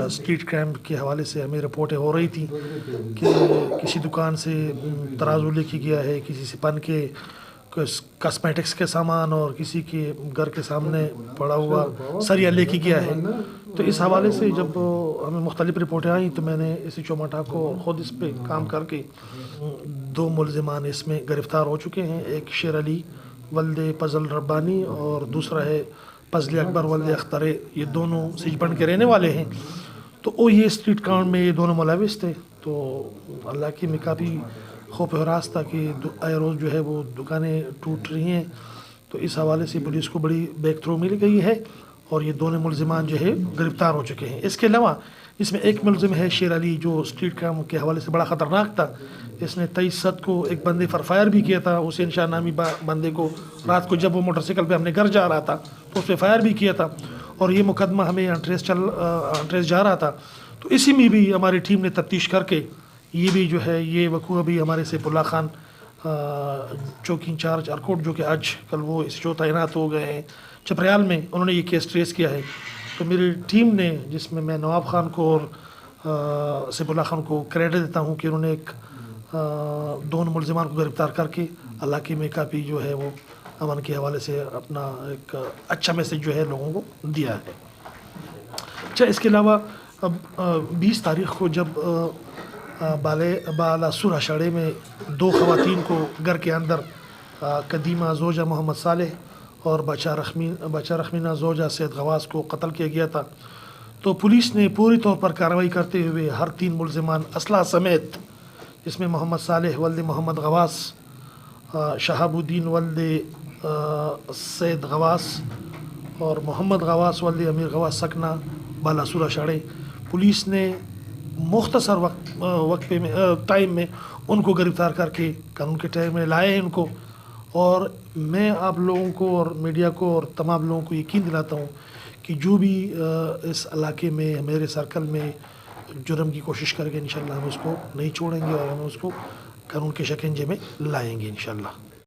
Street crime کے حوالے سے ہمیں رپورٹیں ہو رہی تھیں کہ کسی دکان سے ترازو لے کے گیا ہے، کسی سے پن کے کاسمیٹکس کے سامان، اور کسی کے گھر کے سامنے پڑا ہوا سریا لے کے گیا ہے۔ تو اس حوالے سے جب ہمیں مختلف رپورٹیں آئیں تو میں نے اسی چومٹا کو خود اس پہ کام کر کے 2 ملزمان اس میں گرفتار ہو چکے ہیں، ایک شیر علی ولد فضل ربانی اور دوسرا ہے فضل اکبر ولد اختر، یہ دونوں سیجبنڈ کے رہنے والے ہیں۔ تو یہ اسٹریٹ کاؤنٹ میں یہ دونوں ملوث تھے، تو اللہ کی میں کافی خوف و ہراس تھا کہ آئے روز جو ہے وہ دکانیں ٹوٹ رہی ہیں۔ تو اس حوالے سے پولیس کو بڑی بیک تھرو مل گئی ہے اور یہ دونوں ملزمان جو ہے گرفتار ہو چکے ہیں۔ اس کے علاوہ اس میں ایک ملزم ہے شیر علی، جو اسٹریٹ کرائم کے حوالے سے بڑا خطرناک تھا۔ اس نے 23/7 کو ایک بندے پر فائر بھی کیا تھا، حسین شاہ نامی بندے کو رات کو جب وہ موٹر سائیکل پہ اپنے گھر جا رہا تھا تو اس پہ فائر بھی کیا تھا، اور یہ مقدمہ ہمیں انٹریس جا رہا تھا۔ تو اسی میں بھی ہماری ٹیم نے تفتیش کر کے یہ بھی جو ہے یہ وقوع بھی ہمارے سیف اللہ خان چوکی انچارج ارکوٹ، جو کہ آج کل وہ اس جو تعینات ہو گئے ہیں چپریال میں، انہوں نے یہ کیس ٹریس کیا ہے۔ تو میری ٹیم نے، جس میں نواب خان کو اور سیف اللہ خان کو کریڈٹ دیتا ہوں کہ انہوں نے ایک 2 ملزمان کو گرفتار کر کے علاقے میں کافی جو ہے وہ امن کے حوالے سے اپنا ایک اچھا میسج جو ہے لوگوں کو دیا ہے۔ اچھا، اس کے علاوہ اب 20 تاریخ کو جب بالاسور اشاڑے میں 2 خواتین کو گھر کے اندر قدیمہ زوجہ محمد صالح اور بچہ رخمینہ زوجہ سید غواص کو قتل کیا گیا تھا، تو پولیس نے پوری طور پر کارروائی کرتے ہوئے ہر 3 ملزمان اسلحہ سمیت، جس میں محمد صالح ولد محمد غواص، شہاب الدین ولد سید غواص اور محمد غواص ولد امیر غواص سکنہ بالاسور اشاڑے، پولیس نے مختصر وقت میں ٹائم میں ان کو گرفتار کر کے قانون کے ٹائم میں لائے ہیں ان کو۔ اور میں آپ لوگوں کو اور میڈیا کو اور تمام لوگوں کو یقین دلاتا ہوں کہ جو بھی اس علاقے میں میرے سرکل میں جرم کی کوشش کریں گے، انشاءاللہ ہم اس کو نہیں چھوڑیں گے اور ہم اس کو قانون کے شکنجے میں لائیں گے انشاءاللہ۔